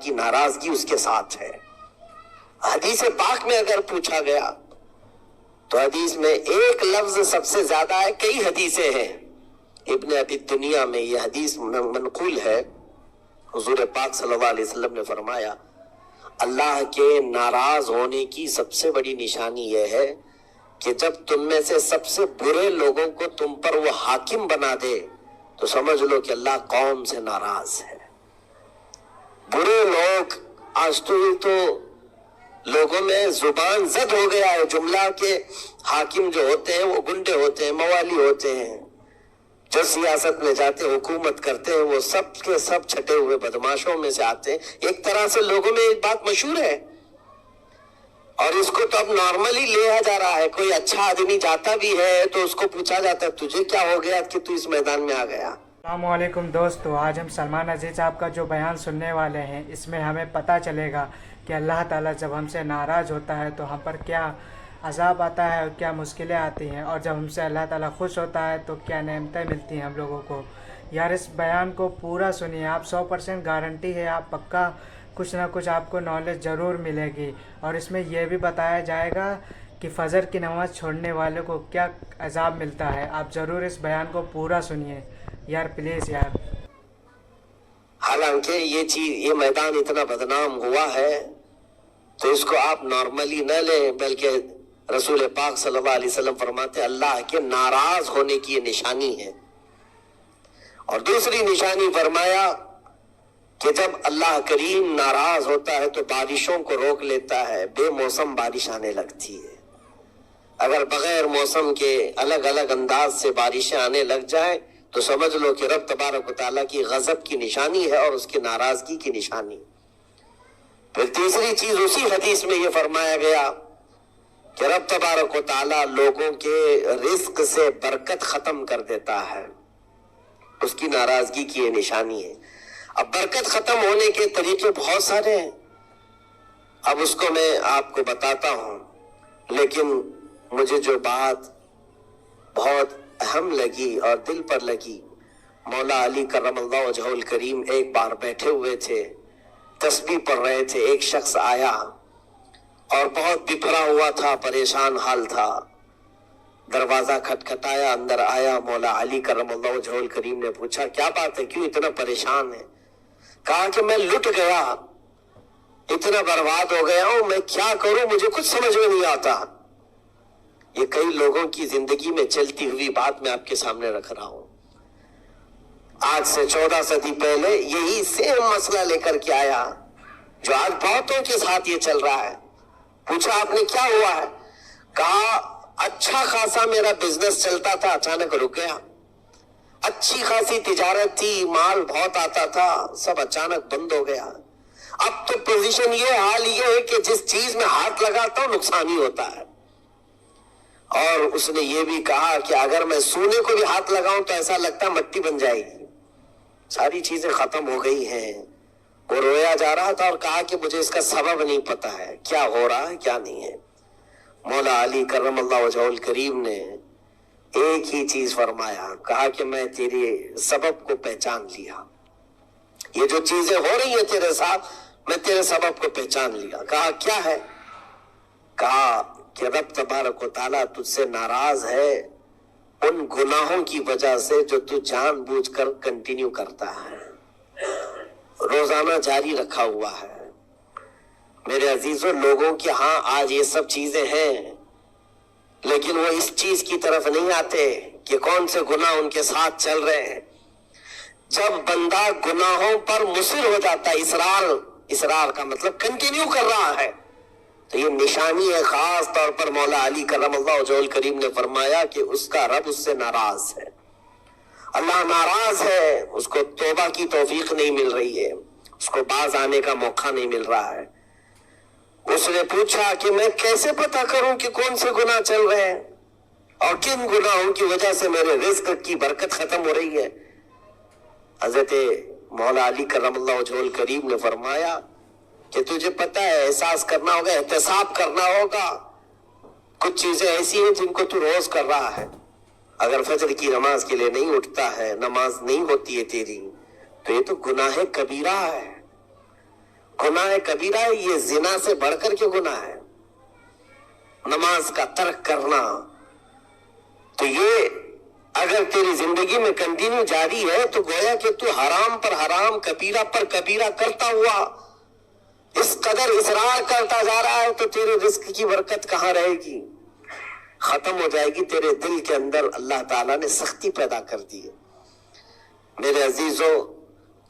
کی ناراضگی اس کے ساتھ ہے۔ حدیث پاک میں اگر پوچھا گیا تو حدیث میں ایک لفظ سب سے زیادہ ہے، کئی حدیثیں ہیں۔ ابن ابی دنیا میں یہ حدیث منقول ہے، حضور پاک صلی اللہ علیہ وسلم نے فرمایا اللہ کے ناراض ہونے کی سب سے بڑی نشانی یہ ہے کہ جب تم میں سے سب سے برے لوگوں کو تم پر وہ حاکم بنا دے تو سمجھ لو کہ اللہ قوم سے ناراض ہے۔ برے لوگ، آج تو لوگوں میں زبان زد ہو گیا ہے جملہ کہ حاکم جو ہوتے ہیں وہ گنڈے ہوتے ہیں، موالی ہوتے ہیں، جو سیاست میں جاتے حکومت کرتے ہیں وہ سب کے سب چھٹے ہوئے بدماشوں میں سے آتے ہیں۔ ایک طرح سے لوگوں میں ایک بات مشہور ہے اور اس کو تو اب نارملی لیا جا رہا ہے، کوئی اچھا آدمی جاتا بھی ہے تو اس کو پوچھا جاتا ہے تجھے کیا ہو گیا کہ تو اس میدان میں آ گیا۔ السلام علیکم دوستو، آج ہم سلمان عزیز صاحب کا جو بیان سننے والے ہیں اس میں ہمیں پتہ چلے گا کہ اللہ تعالیٰ جب ہم سے ناراض ہوتا ہے تو ہم پر کیا عذاب آتا ہے اور کیا مشکلیں آتی ہیں، اور جب ہم سے اللہ تعالیٰ خوش ہوتا ہے تو کیا نعمتیں ملتی ہیں ہم لوگوں کو۔ یار اس بیان کو پورا سنیے، آپ 100% گارنٹی ہے آپ پکا کچھ نہ کچھ آپ کو نالج ضرور ملے گی، اور اس میں یہ بھی بتایا جائے گا کہ فجر کی نماز چھوڑنے والوں کو کیا عذاب ملتا ہے۔ آپ ضرور اس بیان کو پورا سنیے یار، پلیز یار۔ حالانکہ یہ میدان اتنا بدنام ہوا ہے تو اس کو آپ نارملی نہ لیں، بلکہ رسول پاک صلی اللہ علیہ وسلم فرماتے ہیں اللہ کے ناراض ہونے کی یہ نشانی ہے۔ اور دوسری نشانی فرمایا کہ جب اللہ کریم ناراض ہوتا ہے تو بارشوں کو روک لیتا ہے، بے موسم بارش آنے لگتی ہے۔ اگر بغیر موسم کے الگ الگ انداز سے بارشیں آنے لگ جائیں تو سمجھ لو کہ رب تبارک و تعالیٰ کی غضب کی نشانی ہے اور اس کی ناراضگی کی نشانی۔ پھر تیسری چیز اسی حدیث میں یہ فرمایا گیا کہ رب تبارک و تعالیٰ لوگوں کے رزق سے برکت ختم کر دیتا ہے، اس کی ناراضگی کی یہ نشانی ہے۔ اب برکت ختم ہونے کے طریقے بہت سارے ہیں، اب اس کو میں آپ کو بتاتا ہوں، لیکن مجھے جو بات بہت اہم لگی اور دل پر لگی، مولا علی کرم اللہ وجہہ الکریم ایک بار بیٹھے ہوئے تھے، تسبیح پڑھ رہے تھے، ایک شخص آیا اور بہت بپھرا ہوا تھا، پریشان حال تھا، دروازہ کھٹکھٹایا، اندر آیا، مولا علی کرم اللہ وجہہ الکریم نے پوچھا کیا بات ہے، کیوں اتنا پریشان ہے؟ کہا کہ میں لٹ گیا، اتنا برباد ہو گیا ہوں، میں کیا کروں، مجھے کچھ سمجھ میں نہیں آتا۔ یہ کئی لوگوں کی زندگی میں چلتی ہوئی بات میں آپ کے سامنے رکھ رہا ہوں۔ آج سے 14 صدی پہلے یہی سیم مسئلہ لے کر کے آیا جو آج بہتوں کے ساتھ یہ چل رہا ہے۔ پوچھا آپ نے کیا ہوا ہے؟ کہا اچھا خاصا میرا بزنس چلتا تھا، اچانک رک گیا، اچھی خاصی تجارت تھی، مال بہت آتا تھا، سب اچانک بند ہو گیا۔ اب تو پوزیشن یہ، حال یہ ہے کہ جس چیز میں ہاتھ لگاتا ہوں نقصان ہی ہوتا ہے۔ اور اس نے یہ بھی کہا کہ اگر میں سونے کو بھی ہاتھ لگاؤں تو ایسا لگتا مٹی بن جائے گی، ساری چیزیں ختم ہو گئی ہیں۔ وہ رویا جا رہا تھا اور کہا کہ مجھے اس کا سبب نہیں پتا ہے، کیا ہو رہا ہے کیا نہیں ہے۔ مولا علی کرم اللہ وجہہ الکریم نے ایک ہی چیز فرمایا، کہا کہ میں تیرے سبب کو پہچان لیا، یہ جو چیزیں ہو رہی ہیں تیرے ساتھ میں تیرے سبب کو پہچان لیا۔ کہا کیا ہے؟ کہا کہ رب تبارک و تعالیٰ تجھ سے ناراض ہے ان گناہوں کی وجہ سے جو تو جان بوجھ کر کنٹینیو کرتا ہے، روزانہ جاری رکھا ہوا ہے۔ میرے عزیزوں، لوگوں کے ہاں آج یہ سب چیزیں ہیں لیکن وہ اس چیز کی طرف نہیں آتے کہ کون سے گناہ ان کے ساتھ چل رہے ہیں۔ جب بندہ گناہوں پر مصر ہو جاتا ہے، اصرار کا مطلب کنٹینیو کر رہا ہے، تو یہ نشانی ہے۔ خاص طور پر مولا علی کرم اللہ وجہہ الکریم نے فرمایا کہ اس کا رب اس سے ناراض ہے، اللہ ناراض ہے، اس کو توبہ کی توفیق نہیں مل رہی ہے، اس کو باز آنے کا موقع نہیں مل رہا ہے۔ اس نے پوچھا کہ میں کیسے پتا کروں کہ کون سے گناہ چل رہے ہیں اور کن گناہوں کی وجہ سے میرے رزق کی برکت ختم ہو رہی ہے؟ حضرت مولا علی کرم اللہ وجہہ الکریم نے فرمایا کہ تجھے پتہ ہے، احساس کرنا ہوگا، احتساب کرنا ہوگا، کچھ چیزیں ایسی ہیں جن کو تو روز کر رہا ہے، اگر فجر کی نماز کے لیے نہیں اٹھتا ہے، نماز نہیں ہوتی ہے تیری، تو یہ تو گناہ کبیرہ ہے، گناہ کبیرہ ہے، یہ زنا سے بڑھ کر کے گناہ ہے، نماز کا ترک کرنا۔ تو یہ اگر تیری زندگی میں کنٹینیو جاری ہے تو گویا کہ تو حرام پر حرام، کبیرہ پر کبیرہ کرتا ہوا اس قدر اصرار کرتا جا رہا ہے، تو تیرے رزق کی برکت کہاں رہے گی؟ ختم ہو جائے گی۔ تیرے دل کے اندر اللہ تعالیٰ نے سختی پیدا کر دی ہے۔ میرے عزیزو،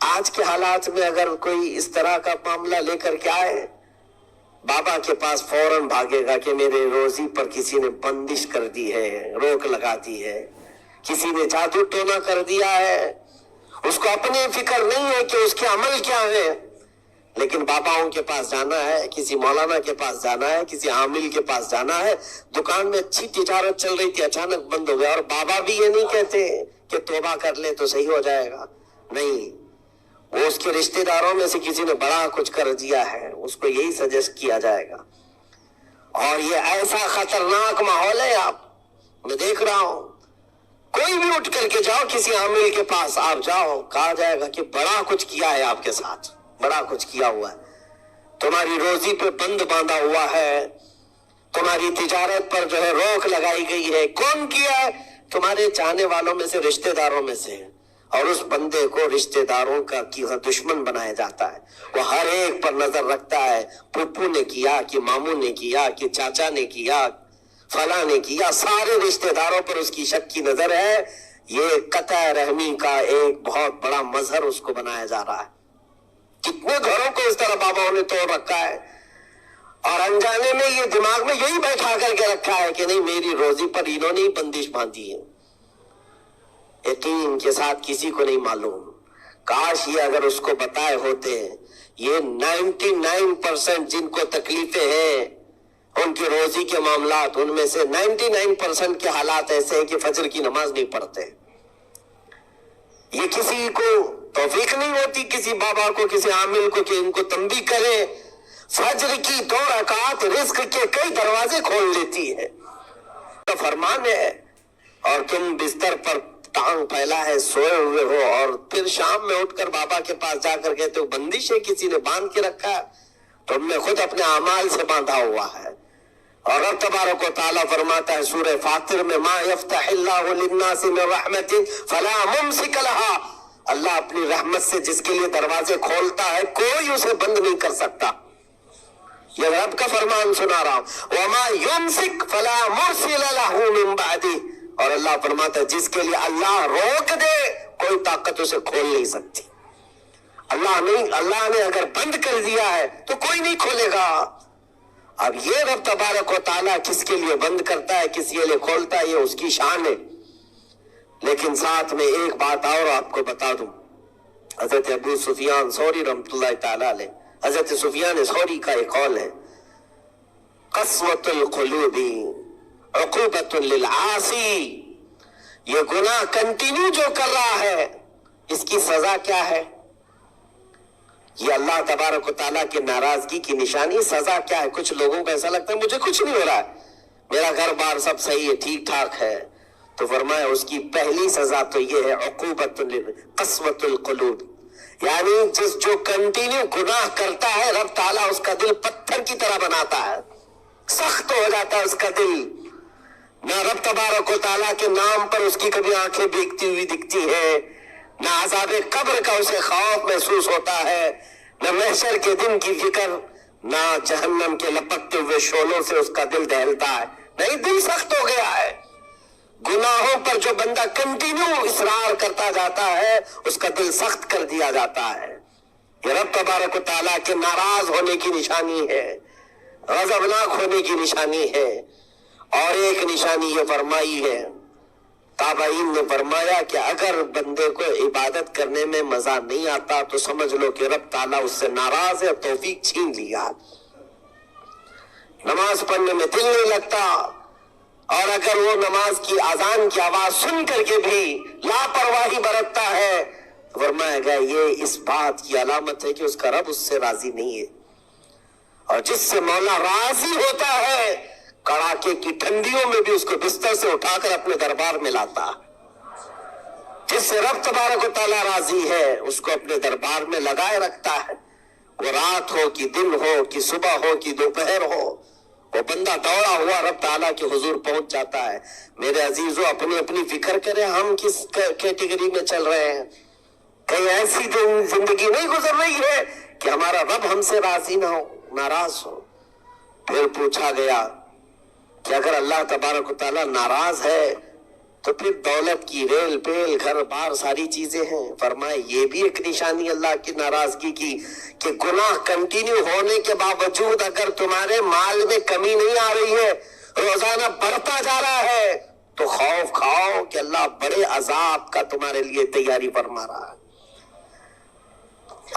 آج کے حالات میں اگر کوئی اس طرح کا معاملہ لے کر کے آئے، بابا کے پاس فوراً بھاگے گا کہ میرے روزی پر کسی نے بندش کر دی ہے، روک لگا دی ہے، کسی نے جادو ٹونا کر دیا ہے۔ اس کو اپنی فکر نہیں ہے کہ اس کے عمل کیا ہے، لیکن باباؤں کے پاس جانا ہے، کسی مولانا کے پاس جانا ہے، کسی عامل کے پاس جانا ہے۔ دکان میں اچھی تجارت چل رہی تھی، اچانک بند ہو گیا، اور بابا بھی یہ نہیں کہتے کہ توبہ کر لے تو صحیح ہو جائے گا، نہیں، وہ اس کے رشتہ داروں میں سے کسی نے بڑا کچھ کر دیا ہے، اس کو یہی سجیسٹ کیا جائے گا۔ اور یہ ایسا خطرناک ماحول ہے، میں دیکھ رہا ہوں، کوئی بھی اٹھ کر کے جاؤ کسی عامل کے پاس، آپ جاؤ، کہا جائے گا کہ بڑا کچھ کیا ہے آپ کے ساتھ، بڑا کچھ کیا ہوا ہے، تمہاری روزی پہ بند باندھا ہوا ہے، تمہاری تجارت پر جو ہے روک لگائی گئی ہے۔ کون کیا ہے؟ تمہارے چاہنے والوں میں سے، رشتہ داروں میں سے، اور اس بندے کو رشتہ داروں کا کی دشمن بنایا جاتا ہے۔ وہ ہر ایک پر نظر رکھتا ہے، پھپھو نے کیا کہ ماموں نے کیا کہ چاچا نے کیا، فلاں نے کیا، سارے رشتہ داروں پر اس کی شک کی نظر ہے۔ یہ قطع رحمی کا ایک بہت بڑا مظہر اس کو بنایا جا رہا ہے۔ کتنے گھروں کو اس طرح باباؤں نے توڑ رکھا ہے، اور انجانے میں یہ دماغ میں یہی بیٹھا کر کے رکھا ہے کہ نہیں، میری روزی پر انہوں نے ہی بندش باندھی ہے۔ یقین کے ساتھ کسی کو نہیں معلوم، کاش یہ اگر اس کو بتائے ہوتے، یہ 99% جن کو تکلیفیں ہیں ان کی روزی کے معاملات، ان میں سے 99% کے حالات ایسے ہیں کہ فجر کی نماز نہیں پڑھتے۔ یہ کسی کو توفیق نہیں ہوتی، کسی بابا کو، کسی عامل کو، کہ ان کو تنبیہ کرے۔ فجر کی 2 رکعت رزق کے کئی دروازے کھول لیتی ہے، تو فرمان ہے، اور تم بستر پر ٹانگ پھیلا ہے، سوئے ہوئے ہو، اور پھر شام میں اٹھ کر بابا کے پاس جا کر کہتے ہو بندش ہے، کسی نے باندھ کے رکھا ہے، تم نے خود اپنے اعمال سے باندھا ہوا ہے۔ اور رب تبارک و تعالیٰ فرماتا ہے سورہ فاطر میں، ما یفتح اللہ للناس من رحمت فلا ممسک لها، اللہ اپنی رحمت سے جس کے لیے دروازے کھولتا ہے کوئی اسے بند نہیں کر سکتا۔ یہ رب کا فرمان سنا رہا ہوں، وما یمسک فلا مرسل له من بعدہ، اور اللہ فرماتا ہے جس کے لیے اللہ روک دے کوئی طاقت اسے کھول نہیں سکتی۔ اللہ نے اگر بند کر دیا ہے تو کوئی نہیں کھولے گا۔ اب یہ رب تبارک و تعالیٰ کس کے لیے بند کرتا ہے، کس کے لیے کھولتا ہے، یہ اس کی شان ہے۔ لیکن ساتھ میں ایک بات اور آپ کو بتا دوں، حضرت ابو سفیان ثوری رحمۃ اللہ تعالیٰ علیہ، حضرت سفیان ثوری کا ایک قول ہے، قسوۃ القلوب عقوبۃ للعاصی، یہ گناہ کنٹینیو جو کر رہا ہے اس کی سزا کیا ہے؟ یہ اللہ تبارک و تعالیٰ کی ناراضگی کی نشانی، سزا کیا ہے؟ کچھ لوگوں کو ایسا لگتا ہے مجھے کچھ نہیں ہو رہا ہے، میرا گھر بار سب صحیح ہے، ٹھیک ٹھاک ہے، تو فرمایا اس کی پہلی سزا تو یہ ہے عقوبۃ قسوۃ القلوب، یعنی جو کنٹینیو گناہ کرتا ہے رب تعالیٰ اس کا دل پتھر کی طرح بناتا ہے، سخت ہو جاتا ہے اس کا دل۔ نہ رب تبارک و تعالیٰ کے نام پر اس کی کبھی آنکھیں بھیگتی ہوئی دکھتی ہے، نہ عذاب قبر کا اسے خوف محسوس ہوتا ہے، نہ محشر کے دن کی فکر، نہ جہنم کے لپکتے ہوئے شعلوں سے اس کا دل دہلتا ہے، نہیں، دل سخت ہو گیا ہے۔ گناہوں پر جو بندہ کنٹینیو اصرار کرتا جاتا ہے اس کا دل سخت کر دیا جاتا ہے۔ یہ رب تبارک و تعالیٰ کے ناراض ہونے کی نشانی ہے، غضبناک ہونے کی نشانی ہے۔ اور ایک نشانی یہ فرمائی ہے، تابعین نے فرمایا کہ اگر بندے کو عبادت کرنے میں مزہ نہیں آتا تو سمجھ لو کہ رب تعالیٰ اس سے ناراض ہے، توفیق چھین لیا۔ نماز پڑھنے میں دل نہیں لگتا، اور اگر وہ نماز کی اذان کی آواز سن کر کے بھی لاپرواہی برتتا ہے، فرمایا گیا یہ اس بات کی علامت ہے کہ اس کا رب اس سے راضی نہیں ہے۔ اور جس سے مولا راضی ہوتا ہے کڑاکے کی ٹھنڈیوں میں بھی اس کو بستر سے اٹھا کر اپنے دربار میں لاتا، جس سے رب تبارک و تعالیٰ راضی ہے اس کو اپنے دربار میں لگائے رکھتا ہے، وہ رات ہو کہ دن ہو کہ صبح ہو کہ دوپہر ہو، وہ بندہ دوڑا ہوا رب تعالیٰ کے حضور پہنچ جاتا ہے۔ میرے عزیزو، اپنی اپنی فکر کریں، ہم کس کیٹیگری میں چل رہے ہیں؟ کہیں ایسی زندگی نہیں گزر رہی ہے کہ ہمارا رب ہم سے راضی نہ ہو، ناراض ہو؟ پھر پوچھا گیا کہ اگر اللہ تبارک و تعالیٰ ناراض ہے تو پھر دولت کی ریل پیل گھر بار ساری چیزیں ہیں۔ فرمائے یہ بھی ایک نشانی اللہ کی ناراضگی کی کہ گناہ کنٹینیو ہونے کے باوجود اگر تمہارے مال میں کمی نہیں آ رہی ہے، روزانہ بڑھتا جا رہا ہے، تو خوف کھاؤ کہ اللہ بڑے عذاب کا تمہارے لیے تیاری فرما رہا ہے۔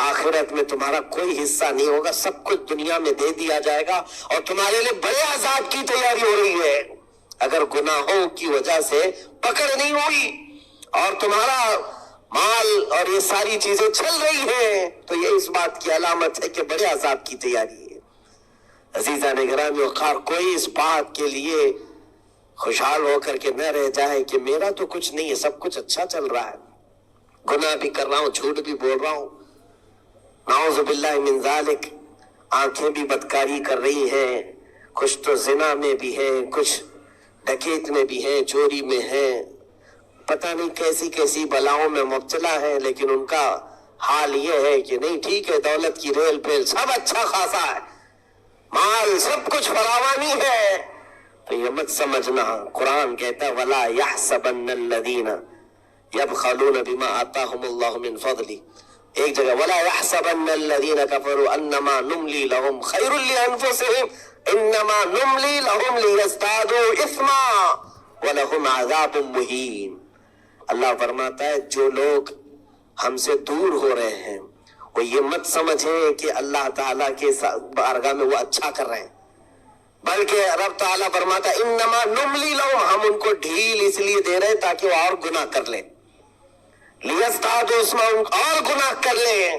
آخرت میں تمہارا کوئی حصہ نہیں ہوگا، سب کچھ دنیا میں دے دیا جائے گا، اور تمہارے لیے بڑے عذاب کی تیاری ہو رہی ہے اگر گناہوں کی وجہ سے پکڑ نہیں ہوئی اور تمہارا مال اور یہ ساری چیزیں چل رہی ہیں، تو یہ اس بات کی علامت ہے کہ بڑے عذاب کی تیاری ہے۔ عزیزان گرامی وقار، کوئی اس بات کے لیے خوشحال ہو کر کے نہ رہ جائے کہ میرا تو کچھ نہیں ہے، سب کچھ اچھا چل رہا ہے، گناہ بھی کر رہا ہوں، جھوٹ بھی بول رہا ہوں، نعوذ باللہ من ذالک، آنکھیں بھی بدکاری کر رہی ہیں، کچھ تو زنا میں بھی ہیں، کچھ ڈکیت میں بھی ہیں، چوری میں ہیں، پتہ نہیں کیسی کیسی بلاؤں میں مبتلا ہے، لیکن ان کا حال یہ ہے کہ نہیں ٹھیک ہے، دولت کی ریل پیل سب اچھا خاصا ہے، مال سب کچھ فراوانی ہے، تو یہ مت سمجھنا، قرآن کہتا ہے وَلَا يَحْسَبَنَّ الَّذِينَ يَبْخَلُونَ بِمَا آتَاهُمُ اللَّهُ مِنْ فَضْلِهِ، ایک جگہ وَلَا يَحْسَبَنَّ الَّذِينَ كَفَرُوا أَنَّمَا نُمْلِي لَهُمْ خَيْرٌ لِأَنفُسِهِمْ إِنَّمَا نُمْلِي لَهُمْ لِيَزْدَادُوا إِثْمًا وَلَهُمْ عَذَابٌ مُهِينٌ۔ اللہ فرماتا ہے جو لوگ ہم سے دور ہو رہے ہیں وہ یہ مت سمجھیں کہ اللہ تعالیٰ کے بارگاہ میں وہ اچھا کر رہے ہیں، بلکہ رب تعالیٰ فرماتا ہے انما نملی لہم، ہم ان کو ڈھیل اس لیے دے رہے تاکہ وہ اور گناہ کر لیں، لیزدادوا اسما، اور گناہ کر لیں،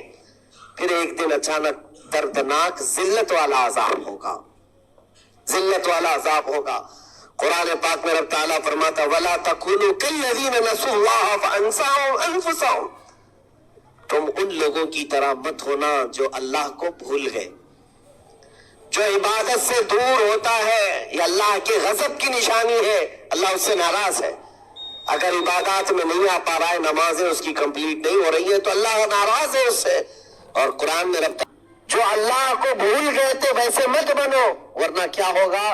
پھر ایک دن اچانک دردناک ذلت والا عذاب ہوگا، ذلت والا عذاب ہوگا۔ قرآن پاک میں رب تعالیٰ فرماتا وَلَا تَكُونُوا كَالَّذِينَ نَسُوا اللَّهَ فَأَنسَاهُمْ أَنفُسَهُمْ، تم ان لوگوں کی طرح مت ہونا جو اللہ کو بھول گئے، جو عبادت سے دور ہوتا ہے، یہ اللہ کے غضب کی نشانی ہے، اللہ اس سے ناراض ہے۔ اگر عبادات میں نہیں آ پا رہا ہے، نمازیں اس کی کمپلیٹ نہیں ہو رہی ہیں، تو اللہ ناراض ہے اس سے۔ اور قرآن میں رب جو اللہ کو بھول گئے تھے ویسے مت بنو، ورنہ کیا ہوگا؟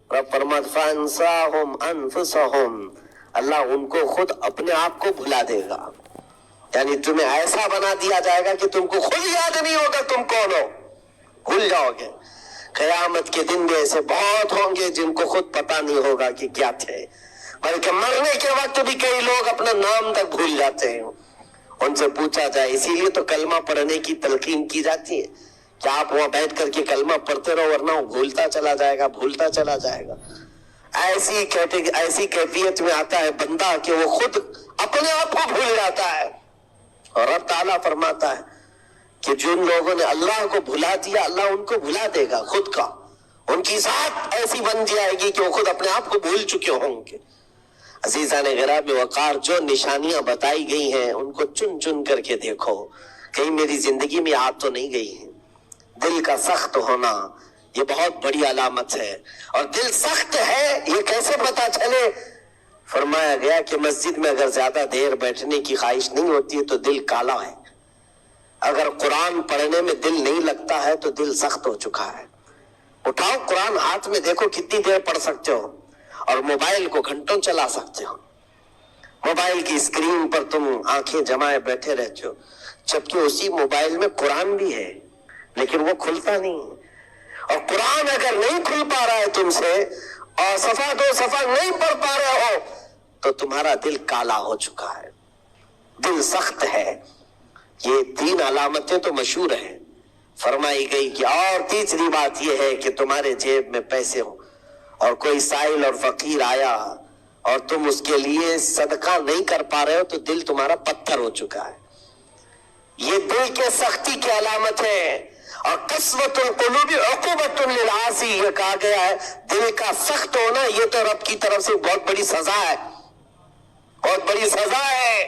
رب فرماتا فَأَنسَاهُمْ أَنفُسَهُمْ، اللہ ان کو خود اپنے آپ کو بھلا دے گا، یعنی تمہیں ایسا بنا دیا جائے گا کہ تم کو خود یاد نہیں ہوگا تم کون ہو، بھول جاؤ گے۔ قیامت کے دن بھی ایسے بہت ہوں گے جن کو خود پتہ نہیں ہوگا کہ کیا تھے، بلکہ مرنے کے وقت بھی کئی لوگ اپنا نام تک بھول جاتے ہیں۔ ان سے پوچھا جائے، اسی لیے تو کلمہ پڑھنے کی تلقین کی جاتی ہے کہ آپ وہاں بیٹھ کر کے کلمہ پڑھتے رہو، ورنہ وہ بھولتا چلا جائے گا، بھولتا چلا جائے گا۔ ایسی کیفیت میں آتا ہے بندہ کہ وہ خود اپنے آپ کو بھول جاتا ہے، اور رب تعالیٰ فرماتا ہے کہ جن لوگوں نے اللہ کو بھلا دیا، اللہ ان کو بھلا دے گا خود کا، ان کی ذات ایسی بن جائے گی کہ وہ خود اپنے آپ کو بھول چکے ہوں گے۔ عزیزان گرامی وقار، جو نشانیاں بتائی گئی ہیں ان کو چن چن کر کے دیکھو، کہیں میری زندگی میں آ تو نہیں گئی ہے۔ دل کا سخت ہونا یہ بہت بڑی علامت ہے، اور دل سخت ہے یہ کیسے پتا چلے؟ فرمایا گیا کہ مسجد میں اگر زیادہ دیر بیٹھنے کی خواہش نہیں ہوتی ہے تو دل کالا ہے، اگر قرآن پڑھنے میں دل نہیں لگتا ہے تو دل سخت ہو چکا ہے۔ اٹھاؤ قرآن ہاتھ میں، دیکھو کتنی دیر پڑھ سکتے ہو، اور موبائل کو گھنٹوں چلا سکتے ہو، موبائل کی اسکرین پر تم آنکھیں جمائے بیٹھے رہتے ہو، جبکہ اسی موبائل میں قرآن بھی ہے لیکن وہ کھلتا نہیں، اور قرآن اگر نہیں کھل پا رہا ہے تم سے، اور صفحہ دو صفحہ نہیں پڑھ پا رہے ہو، تو تمہارا دل کالا ہو چکا ہے، دل سخت ہے۔ یہ 3 علامتیں تو مشہور ہیں، فرمائی گئی کہ اور تیسری بات یہ ہے کہ تمہارے جیب میں پیسے ہوں اور کوئی سائل اور فقیر آیا اور تم اس کے لیے صدقہ نہیں کر پا رہے ہو تو دل تمہارا پتھر ہو چکا ہے، یہ دل کے سختی کی علامت ہے۔ اور قسوۃ القلوب عقوبۃ للعاصی، یہ کہا گیا ہے دل کا سخت ہونا یہ تو رب کی طرف سے بہت بڑی سزا ہے، بہت بڑی سزا ہے۔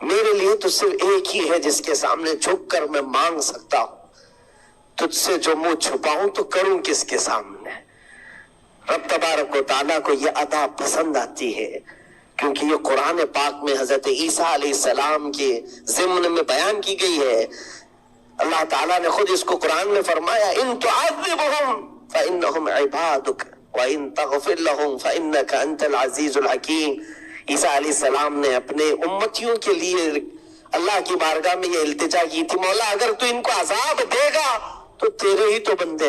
میرے لیے تو صرف ایک ہی ہے جس کے سامنے جھک کر میں مانگ سکتا ہوں، تجھ سے جو منہ چھپاؤں تو کروں کس کے سامنے۔ رب تبارک و تعالیٰ کو یہ ادا پسند آتی ہے، کیونکہ یہ قرآن پاک میں حضرت عیسیٰ علیہ السلام کے ضمن میں بیان کی گئی ہے۔ اللہ تعالیٰ نے خود اس کو قرآن میں فرمایا، ان تعذبهم فإنهم عبادك وإن تغفر لهم فإنك أنت العزيز الحكيم۔ عیسیٰ علیہ السلام نے اپنے امتیوں کے لیے اللہ کی بارگاہ میں یہ التجا کی تھی، مولا اگر تو ان کو عذاب دے گا تو تیرے ہی تو بندے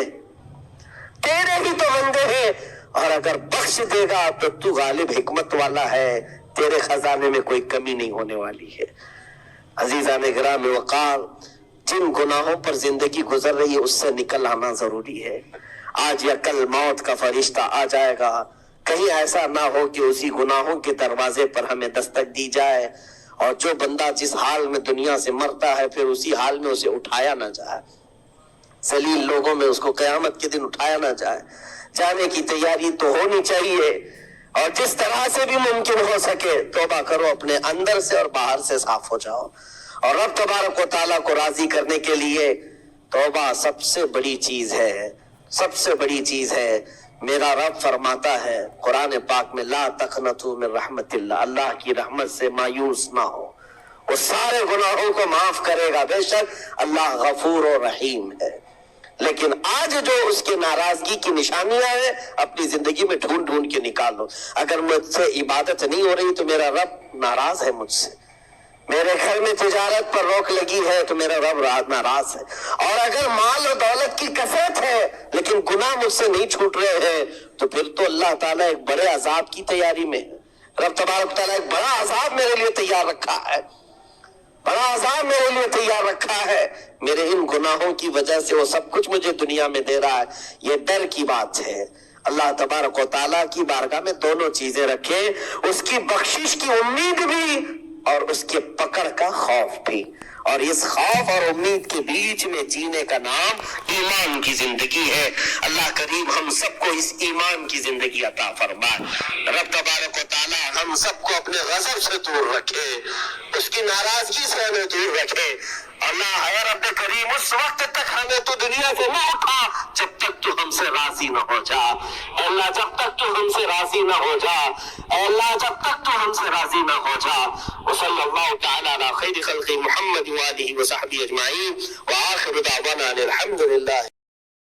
ہیں، اور اگر بخش دے گا تو تو غالب حکمت والا ہے، تیرے خزانے میں کوئی کمی نہیں ہونے والی ہے۔ عزیزان گرام وقار، جن گناہوں پر زندگی گزر رہی ہے اس سے نکل آنا ضروری ہے۔ آج یا کل موت کا فرشتہ آ جائے گا، کہیں ایسا نہ ہو کہ اسی گناہوں کے دروازے پر ہمیں دستک دی جائے، اور جو بندہ جس حال میں دنیا سے مرتا ہے پھر اسی حال میں اسے اٹھایا نہ جائے، ذلیل لوگوں میں اس کو قیامت کے دن اٹھایا نہ جائے۔ جانے کی تیاری تو ہونی چاہیے، اور جس طرح سے بھی ممکن ہو سکے توبہ کرو، اپنے اندر سے اور باہر سے صاف ہو جاؤ، اور رب تبارک و تعالیٰ کو راضی کرنے کے لیے توبہ سب سے بڑی چیز ہے، سب سے بڑی چیز ہے۔ میرا رب فرماتا ہے قرآن پاک میں، لا تقنطوا من رحمت اللہ، اللہ کی رحمت سے مایوس نہ ہو، وہ سارے گناہوں کو معاف کرے گا، بے شک اللہ غفور و رحیم ہے۔ لیکن آج جو اس کے ناراضگی کی نشانیاں ہیں اپنی زندگی میں ڈھونڈ کے نکالو۔ اگر مجھ سے عبادت نہیں ہو رہی تو میرا رب ناراض ہے مجھ سے، میرے گھر میں تجارت پر روک لگی ہے تو میرا رب ناراض ہے، اور اگر مال و دولت کی کثرت ہے لیکن گناہ مجھ سے نہیں چھوٹ رہے ہیں تو پھر تو اللہ تعالیٰ ایک بڑے عذاب کی تیاری میں ہے۔ رب تبارک تعالیٰ ایک بڑا عذاب میرے لیے تیار رکھا ہے، بڑا عذاب میرے لیے تیار رکھا ہے، میرے ان گناہوں کی وجہ سے وہ سب کچھ مجھے دنیا میں دے رہا ہے۔ یہ ڈر کی بات ہے۔ اللہ تبارک و تعالیٰ کی بارگاہ میں دونوں چیزیں رکھیں، اس کی بخشش کی امید بھی اور اس کے پکڑ کا خوف بھی، اور اس خوف اور امید کے بیچ میں جینے کا نام ایمان کی زندگی ہے۔ اللہ کریم ہم سب کو اس ایمان کی زندگی عطا فرمائے۔ رب تبارک و تعالی ہم سب کو اپنے غضب سے دور رکھے، اس کی ناراضگی سے ہمیں دور رکھے۔ اللہ اے رب کریم اس وقت تک ہمیں تو دنیا سے نہ اٹھا جب تک تو ہم سے راضی نہ ہو جا۔ اے اللہ جب تک تو ہم سے راضی نہ ہو جا، اے اللہ جب تک تو ہم سے راضی نہ ہو جا۔ وصلی اللہ تعالی علی خیر خلق محمد وآلہ وصحبہ اجمعین، وآخر دعوانا الحمد للہ۔